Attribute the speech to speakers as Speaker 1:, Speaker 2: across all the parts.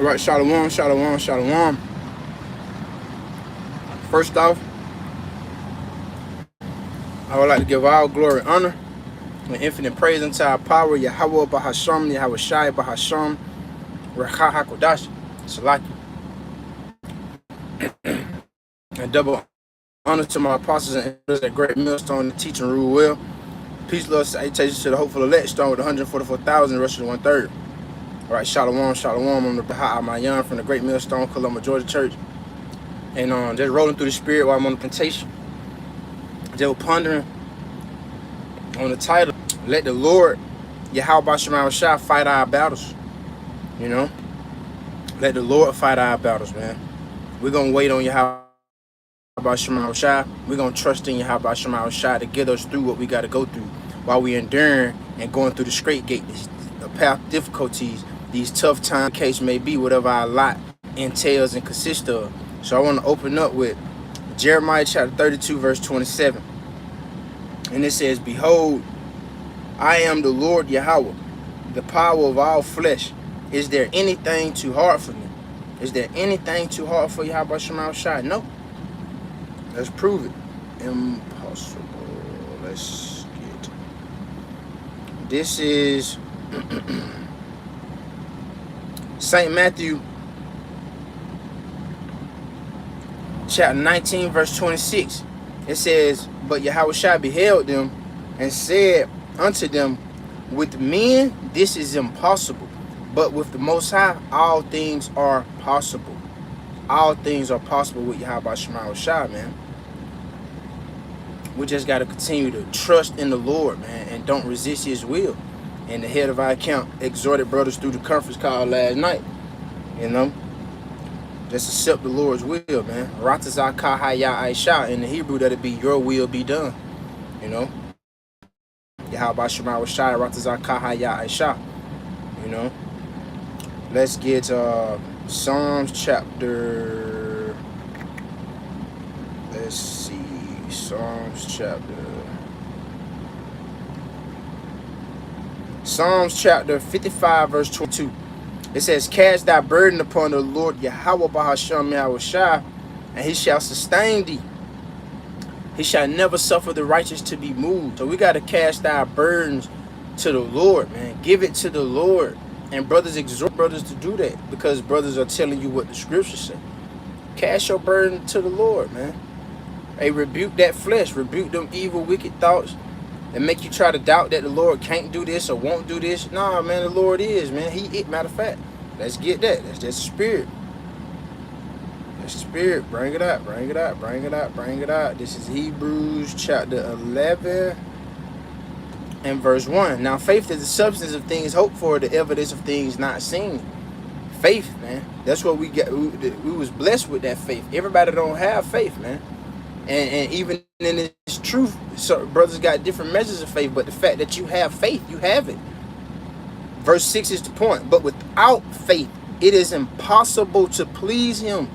Speaker 1: All right, shalom, shalom, shalom. First off, I would like to give all glory, honor, and infinite praise unto our power, Yahweh Bahasham, Yahweh Shai Bahasham, Recha HaKodash, Salaki, and double honor to my apostles and elders at Great Millstone, the teaching rule well. Peace, love, salutations to the hopeful elect, starting with 144,000, rush to 1/3. All right, shalom, shalom. I'm the Baha Amayan from the Great Millstone, Columbia, Georgia Church. And just rolling through the spirit while I'm on the plantation. Just pondering on the title, let the Lord, Yahweh Shema Shah, fight our battles. You know? Let the Lord fight our battles, man. We're going to wait on Yahweh Shema Shah. We're going to trust in Yahweh Shema Shah to get us through what we got to go through while we enduring and going through the straight gate, the path difficulties, these tough times, the case may be, whatever our lot entails and consists of. So I want to open up with Jeremiah chapter 32, verse 27. And it says, behold, I am the Lord Yahweh, the power of all flesh. Is there anything too hard for me? Is there anything too hard for Yahweh Shema Shai? No. Let's prove it. Impossible. Let's get. This is St. Matthew chapter 19, verse 26. It says, but Yahweh Shai beheld them and said unto them, with men this is impossible, but with the Most High all things are possible. All things are possible with Yahweh Shema Shai, man. We just got to continue to trust in the Lord, man, and don't resist his will. And the head of our account exhorted brothers through the conference call last night, you know. Just accept the Lord's will, man. Ratazakah Haya Aisha. In the Hebrew, that'd be your will be done. You know? Yahweh Shema Shai, Ratazakah Haya Aisha. You know? Let's get Psalms chapter. Let's see. Psalms chapter 55, verse 22. It says, cast thy burden upon the Lord Yahweh Bahasham Yahweh Shai, and he shall sustain thee. He shall never suffer the righteous to be moved. So we got to cast our burdens to the Lord, man. Give it to the Lord. And brothers exhort brothers to do that, because brothers are telling you what the scriptures say. Cast your burden to the Lord, man. Hey, rebuke that flesh. Rebuke them evil, wicked thoughts that make you try to doubt that the Lord can't do this or won't do this. Nah, man, the Lord is, man. Matter of fact, let's get that. That's just spirit. That's spirit. Bring it out, bring it out, bring it out, bring it out. This is Hebrews chapter 11 and verse 1. Now, faith is the substance of things hoped for, the evidence of things not seen. Faith, man. That's what we got. We was blessed with that faith. Everybody don't have faith, man. And even in this truth, so brothers got different measures of faith, but the fact that you have faith, you have it. Verse 6 is the point. But without faith, it is impossible to please him.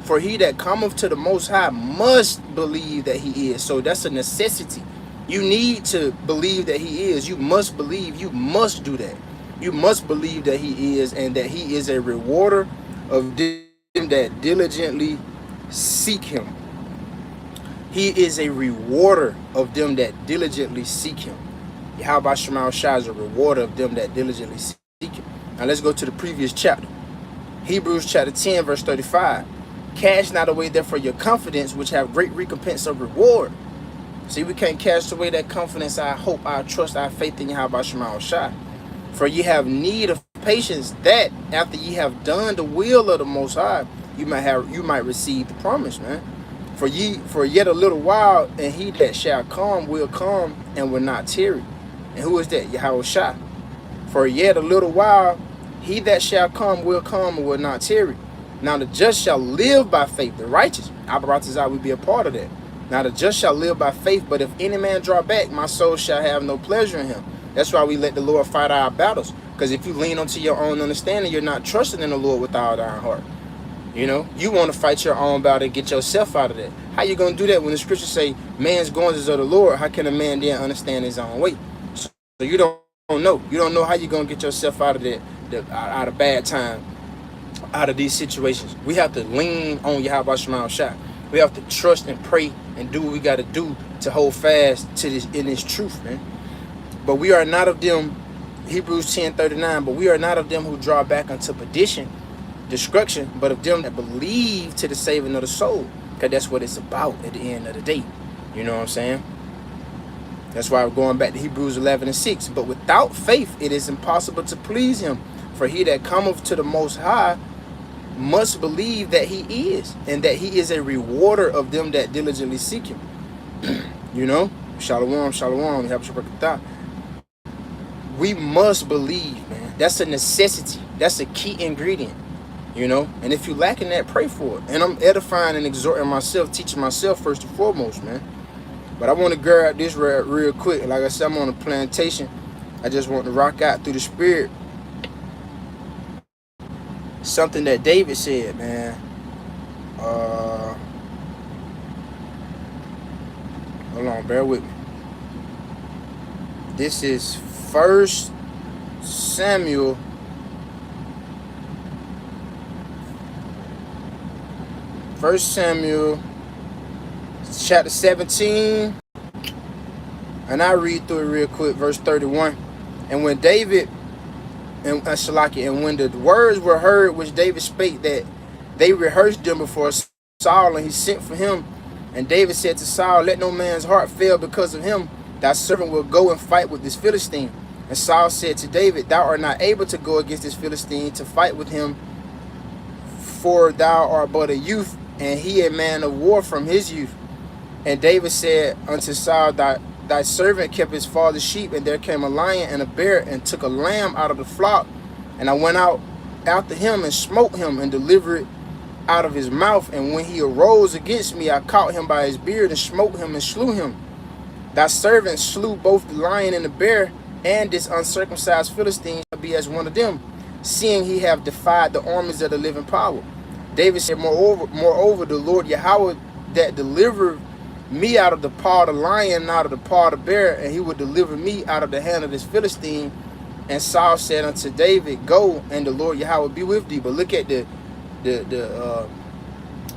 Speaker 1: For he that cometh to the Most High must believe that he is. So that's a necessity. You need to believe that he is. You must believe. You must do that. You must believe that he is, and that he is a rewarder of them that diligently seek him. He is a rewarder of them that diligently seek him. Yahweh Shema Shai is a rewarder of them that diligently seek him. Now let's go to the previous chapter. Hebrews chapter 10, verse 35. Cast not away therefore your confidence, which have great recompense of reward. See, we can't cast away that confidence, our hope, our trust, our faith in Yahweh Shema Shai. For ye have need of patience, that after ye have done the will of the Most High, you might receive the promise, man. For yet a little while, and he that shall come will come and will not tarry. And who is that? Yahweh Shai. For yet a little while, he that shall come will come and will not tarry. Now the just shall live by faith, the righteous. Abaratazah will be a part of that. Now the just shall live by faith, but if any man draw back, my soul shall have no pleasure in him. That's why we let the Lord fight our battles. Because if you lean onto your own understanding, you're not trusting in the Lord with all thine heart. You know, you want to fight your own battle and get yourself out of that. How you going to do that when the scriptures say man's goings is of the Lord? How can a man then understand his own way? So you don't know. You don't know how you're going to get yourself out of that, out of bad time, out of these situations. We have to lean on Yahweh Shema Shah. We have to trust and pray and do what we got to do to hold fast to this in this truth, man. But we are not of them, Hebrews 10:39, but we are not of them who draw back unto perdition, destruction, but of them that believe to the saving of the soul. Because that's what it's about at the end of the day. You know what I'm saying? That's why we're going back to Hebrews 11:6. But without faith, it is impossible to please him. For he that cometh to the Most High must believe that he is, and that he is a rewarder of them that diligently seek him. You know? Shalom, shalom. We must believe, man. That's a necessity. That's a key ingredient. You know? And if you're lacking that, pray for it. And I'm edifying and exhorting myself, teaching myself first and foremost, man. But I want to grab this real quick. Like I said, I'm on a plantation. I just want to rock out through the spirit. Something that David said, man. Hold on, bear with me. This is 1 Samuel. Chapter 17. And I read through it real quick, verse 31. And when David and Shalaki, and when the words were heard which David spake, that they rehearsed them before Saul, and he sent for him. And David said to Saul, let no man's heart fail because of him. Thy servant will go and fight with this Philistine. And Saul said to David, thou art not able to go against this Philistine to fight with him, for thou art but a youth, and he a man of war from his youth. And David said unto Saul, thy servant kept his father's sheep, and there came a lion and a bear, and took a lamb out of the flock. And I went out after him, and smote him, and delivered it out of his mouth. And when he arose against me, I caught him by his beard, and smote him, and slew him. Thy servant slew both the lion and the bear, and this uncircumcised Philistine shall be as one of them, seeing he have defied the armies of the living power. David said, moreover, the Lord Yahweh that delivered me out of the paw of the lion and out of the paw of the bear, and he would deliver me out of the hand of this Philistine. And Saul said unto David, go, and the Lord Yahweh be with thee. But look at the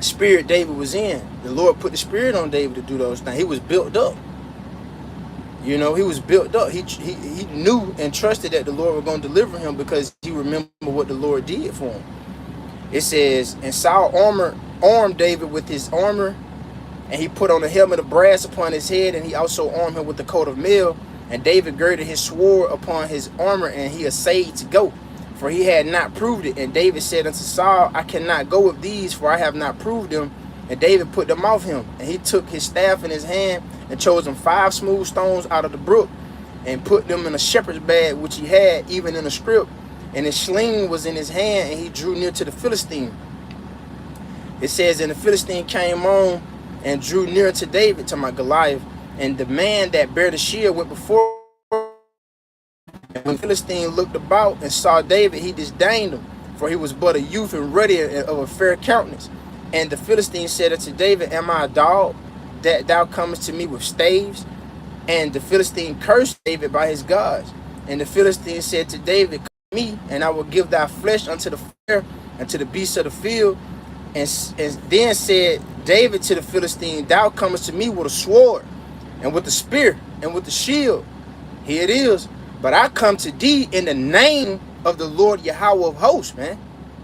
Speaker 1: spirit David was in. The Lord put the spirit on David to do those things. He was built up. You know, he was built up. He knew and trusted that the Lord was going to deliver him because he remembered what the Lord did for him. It says, and Saul armed David with his armor, and he put on a helmet of brass upon his head, and he also armed him with the coat of mail. And David girded his sword upon his armor, and he essayed to go, for he had not proved it. And David said unto Saul, I cannot go with these, for I have not proved them. And David put them off him. And he took his staff in his hand, and chose him 5 smooth stones out of the brook, and put them in a shepherd's bag which he had, even in a scrip. And his sling was in his hand, and he drew near to the Philistine. It says, and the Philistine came on and drew near to David, to my Goliath. And the man that bare the shield went before. And when the Philistine looked about and saw David, he disdained him, for he was but a youth and ruddy of a fair countenance. And the Philistine said unto David, am I a dog, that thou comest to me with staves? And the Philistine cursed David by his gods. And the Philistine said to David, come to me, and I will give thy flesh unto the fair, and to the beasts of the field. And then said David to the Philistine, thou comest to me with a sword, and with the spear, and with the shield. Here it is. But I come to thee in the name of the Lord Yahweh of hosts, man.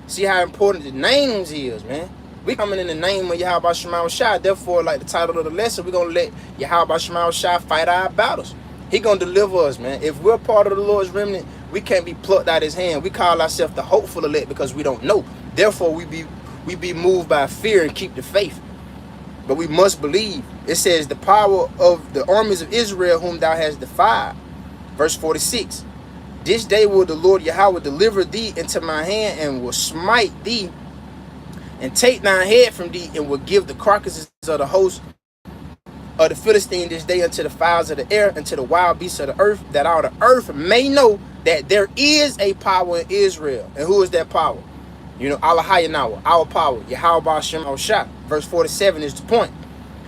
Speaker 1: See how important the names is, man. We coming in the name of Yahweh Shema Shai. Therefore, like the title of the lesson, we're going to let Yahweh Shema Shai fight our battles. He going to deliver us, man. If we're part of the Lord's remnant, we can't be plucked out of his hand. We call ourselves the hopeful elect because we don't know. Therefore, we be moved by fear and keep the faith. But we must believe. It says, the power of the armies of Israel whom thou hast defied. Verse 46. This day will the Lord Yahweh deliver thee into my hand, and will smite thee, and take thine head from thee, and will give the carcasses of the host of the Philistine this day unto the fowls of the air, and to the wild beasts of the earth, that all the earth may know that there is a power in Israel. And who is that power? You know, Allah Hayanawa, our power, Yahweh Shem Shah. Verse 47 is the point.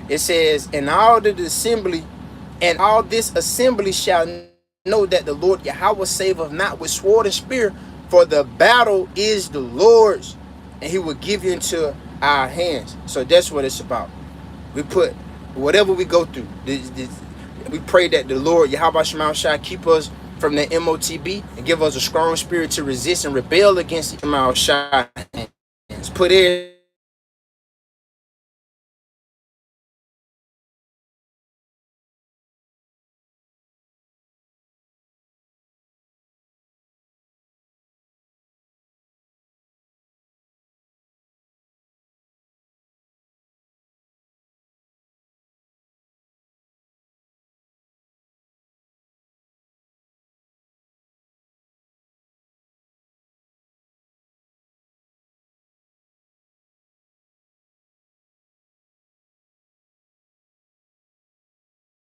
Speaker 1: It says, and all this assembly shall know that the Lord Yahweh saveth not with sword and spear, for the battle is the Lord's. and he will give you into our hands. So that's what it's about. We put whatever we go through, we pray that the Lord Yahweh Shema Shai keep us from the MOTB and give us a strong spirit to resist and rebel against Shema Shai. Put it